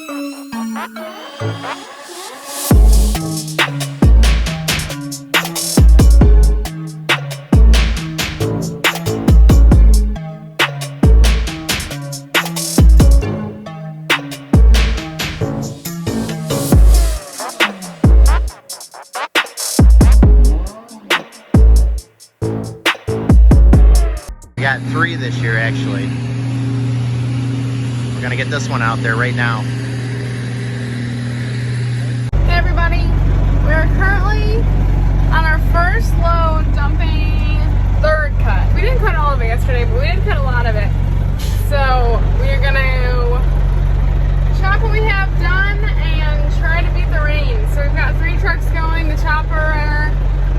We got 3 this year, actually. We're gonna get this one out there right now. Hey everybody, we're currently on our first load dumping 3rd cut. We didn't cut all of it yesterday, but we did cut a lot of it. So we're gonna chop what we have done and try to beat the rain. So we've got 3 trucks going, the chopper,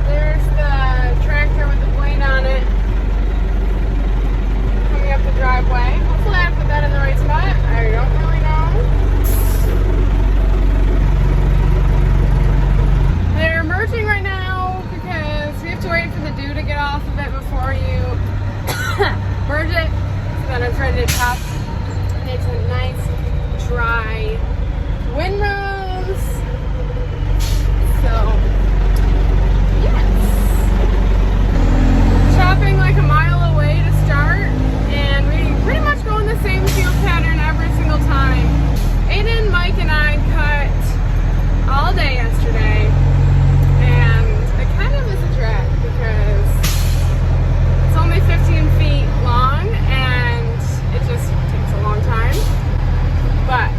there's the tractor with the blade on it. Up the driveway. Hopefully I put that in the right spot. I don't really know. They're merging right now because we have to wait for the dew to get off of it before you merge it. So then it's ready to chop. It's a nice dry windrows. So yes. Chopping like a mile away to start. And we pretty much go in the same field pattern every single time. Aiden, Mike, and I cut all day yesterday, and it kind of is a drag because it's only 15 feet long and it just takes a long time. But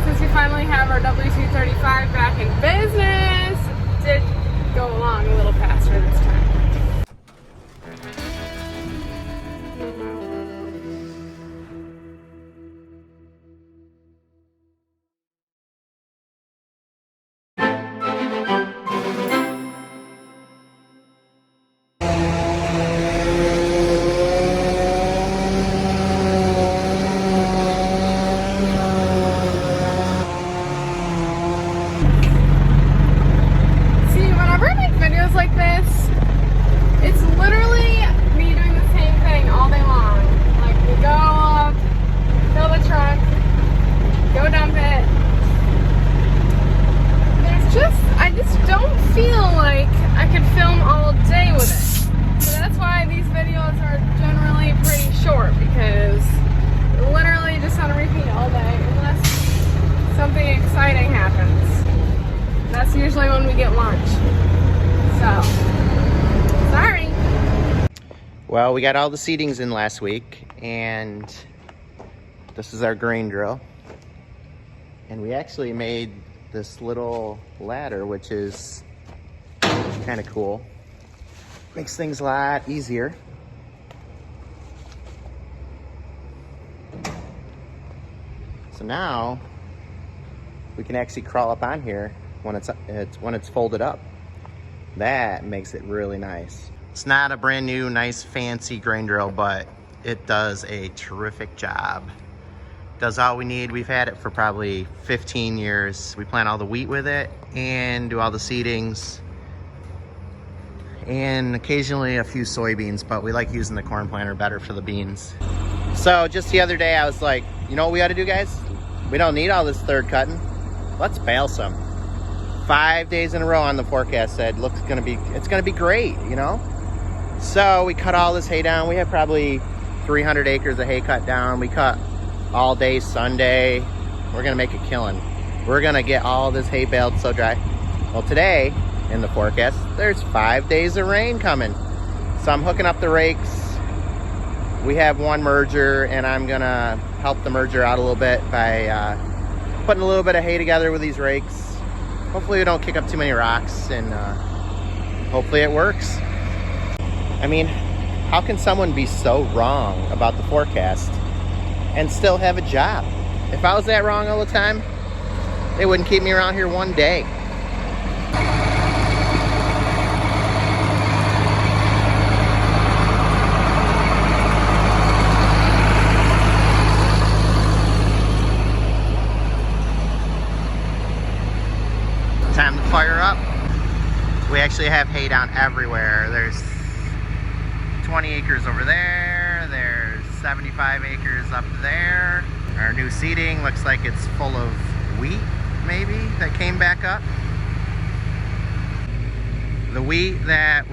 since we finally have our W235 back in business, it did go along a little faster this time. Like this, it's literally me doing the same thing all day long. Like we go up, fill the truck, go dump it. I just don't feel like I could film all day with it. So that's why these videos are generally pretty short, because we're literally just on a repeat all day unless something exciting happens. That's usually when we get lunch. So, sorry. Well, we got all the seedings in last week, and this is our grain drill. And we actually made this little ladder, which is kind of cool. Makes things a lot easier. So now we can actually crawl up on here when it's folded up. That makes it really nice. It's not a brand new, nice, fancy grain drill, but it does a terrific job. Does all we need. We've had it for probably 15 years. We plant all the wheat with it and do all the seedings and occasionally a few soybeans, but we like using the corn planter better for the beans. So just the other day I was like, you know what we ought to do, guys? We don't need all this 3rd cutting. Let's bale some. 5 days in a row on the forecast said it's gonna be great, you know? So we cut all this hay down. We have probably 300 acres of hay cut down. We cut all day Sunday. We're gonna make a killing. We're gonna get all this hay baled so dry. Well, today in the forecast, there's 5 days of rain coming. So I'm hooking up the rakes. We have one merger, and I'm gonna help the merger out a little bit by putting a little bit of hay together with these rakes. Hopefully we don't kick up too many rocks, and hopefully it works. I mean, how can someone be so wrong about the forecast and still have a job? If I was that wrong all the time, they wouldn't keep me around here one day. Time to fire up. We actually have hay down everywhere. There's 20 acres over there. There's 75 acres up there. Our new seeding looks like it's full of wheat, maybe, that came back up. The wheat that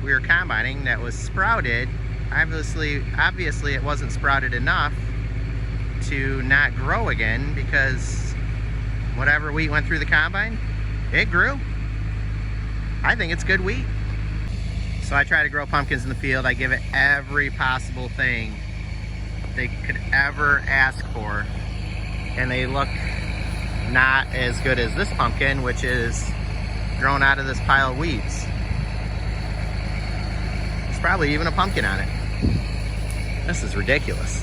we were combining that was sprouted, obviously it wasn't sprouted enough to not grow again, because whatever wheat went through the combine, it grew. I think it's good wheat. So I try to grow pumpkins in the field. I give it every possible thing they could ever ask for. And they look not as good as this pumpkin, which is grown out of this pile of weeds. There's probably even a pumpkin on it. This is ridiculous.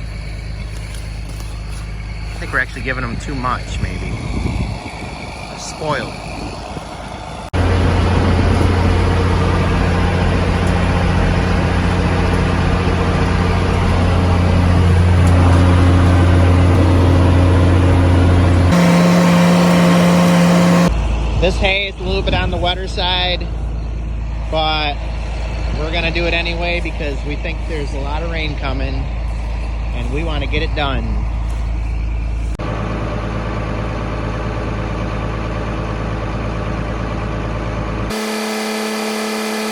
I think we're actually giving them too much, maybe. They're spoiled. This hay is a little bit on the wetter side, but we're gonna do it anyway because we think there's a lot of rain coming and we want to get it done.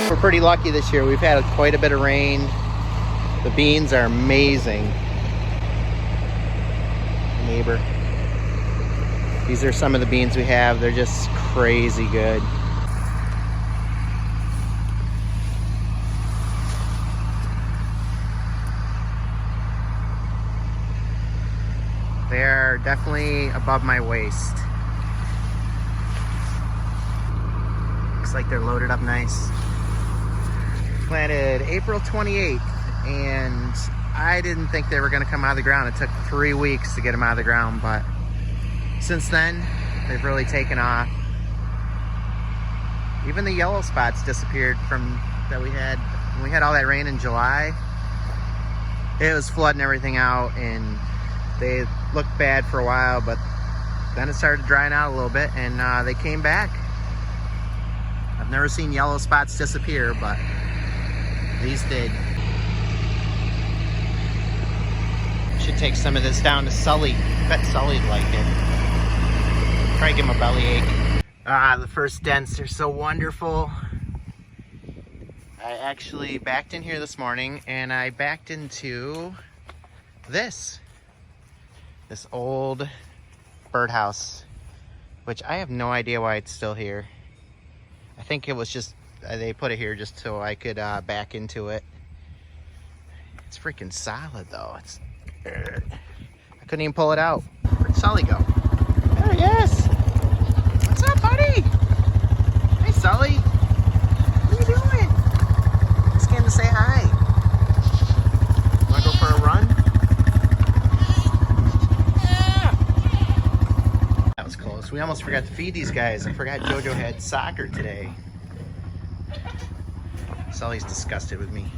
We're pretty lucky this year. We've had quite a bit of rain. The beans are amazing. Neighbor. These are some of the beans we have. They're just crazy good. They're definitely above my waist. Looks like they're loaded up nice. Planted April 28th, and I didn't think they were gonna come out of the ground. It took 3 weeks to get them out of the ground, but since then, they've really taken off. Even the yellow spots disappeared from that we had. When we had all that rain in July, it was flooding everything out and they looked bad for a while, but then it started drying out a little bit and they came back. I've never seen yellow spots disappear, but these did. Should take some of this down to Sully. I bet Sully'd like it. Try to give him a bellyache. The first dents are so wonderful. I actually backed in here this morning and I backed into this old birdhouse, which I have no idea why it's still here. I think it was just, they put it here just so I could back into it. It's freaking solid though. I couldn't even pull it out. Where'd Sully go? There he is. What's up, buddy? Hey, Sully. What are you doing? Just came to say hi. Wanna go for a run? That was close. We almost forgot to feed these guys. I forgot Jojo had soccer today. Sully's disgusted with me.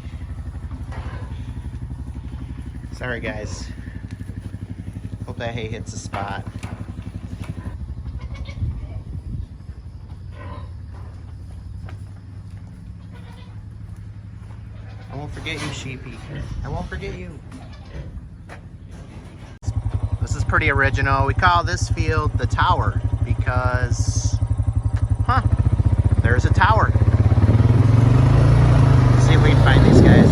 Sorry, guys. Hope that hay hits the spot. I won't forget you, sheepy. I won't forget you. This is pretty original. We call this field the tower because, there's a tower. Let's see if we can find these guys.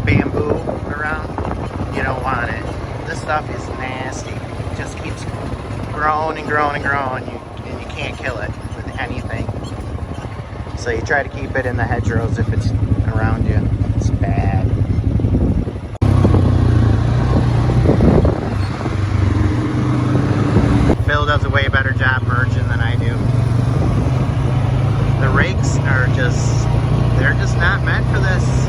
Bamboo around, you don't want it. This stuff is nasty. It just keeps growing and growing and growing, and you can't kill it with anything. So you try to keep it in the hedgerows if it's around you. It's bad. Phil does a way better job merging than I do. The rakes are they're just not meant for this.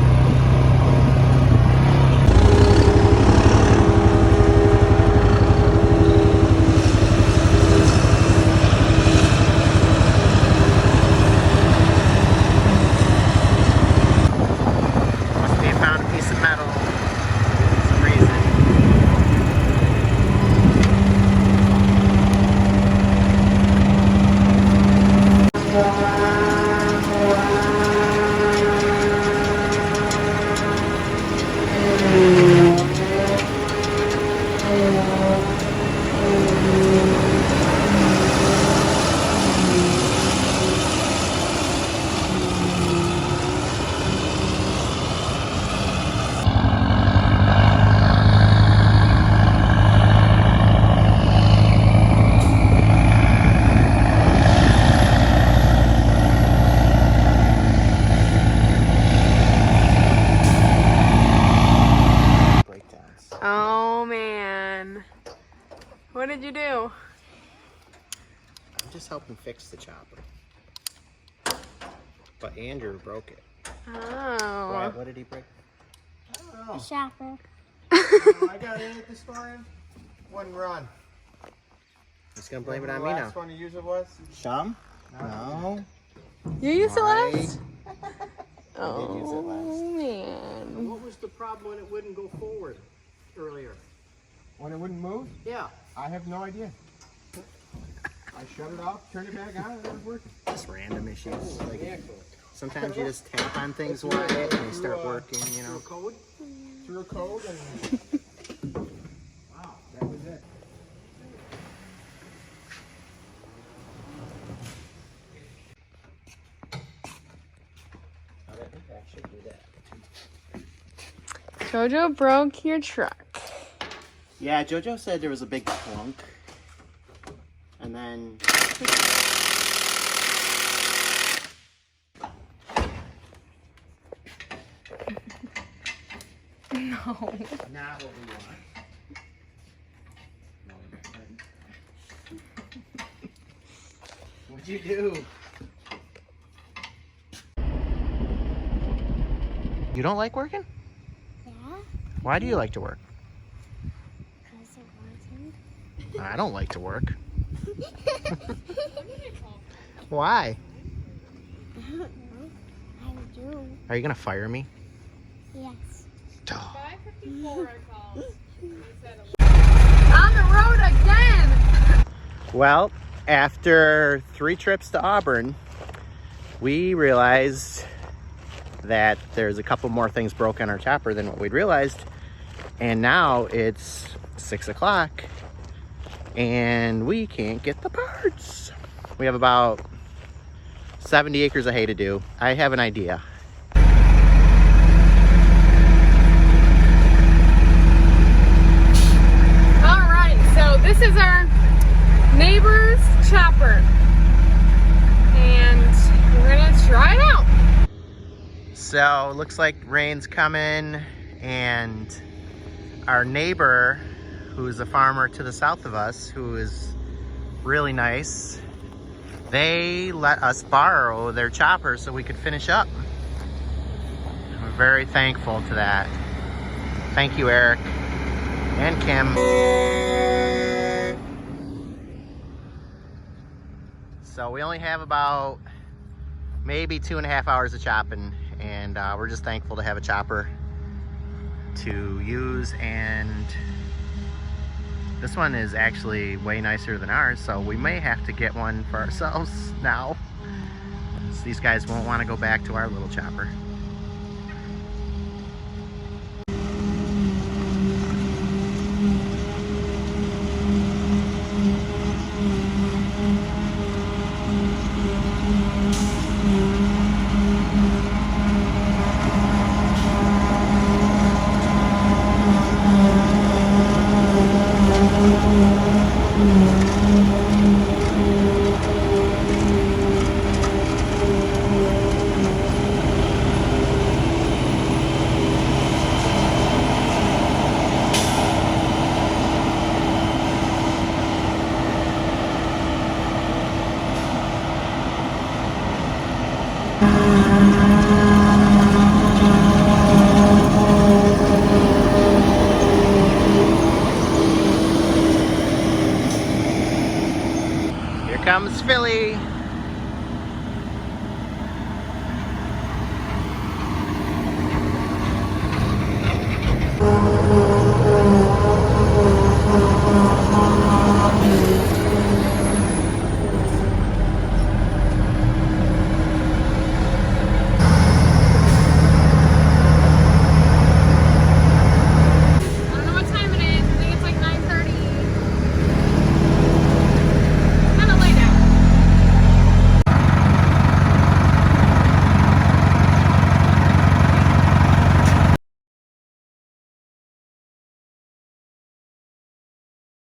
What did you do? I'm just helping fix the chopper. But Andrew broke it. Oh. Why? What did he break? I don't know. The shopper. I got in it this morning. Wouldn't run. He's gonna blame it on Remember me the now. last one to use it was? Some? No. You used it Right. last? I did use it last. Oh, man. What was the problem when it wouldn't go forward earlier? When it wouldn't move? Yeah. I have no idea. I shut it off, turned it back on, and it was working. Just random issues. Like Excellent. sometimes you just tap on things wide and they start working, you know. Code? Threw a code and wow, that was it. I think I should do that. Jojo broke your truck. Yeah, JoJo said there was a big clunk. And then No. not what we want. What'd you do? You don't like working? Yeah, Why do you like to work? because I want I don't like to work. Why? to. I don't know. I do. Are you gonna fire me? Yes. Duh. 554 I called. On the road again! Well, after 3 trips to Auburn, we realized that there's a couple more things broke on our chopper than what we'd realized. And now it's 6 o'clock and we can't get the parts. We have about 70 acres of hay to do. I have an idea. All right, so this is our neighbor's chopper. And we're gonna try it out. So looks like rain's coming, and our neighbor, who is a farmer to the south of us, who is really nice, they let us borrow their chopper so we could finish up. We're very thankful to that. Thank you, Eric and Kim. So we only have about maybe 2.5 hours of chopping, and we're just thankful to have a chopper to use. And this one is actually way nicer than ours, so we may have to get one for ourselves now. So these guys won't want to go back to our little chopper.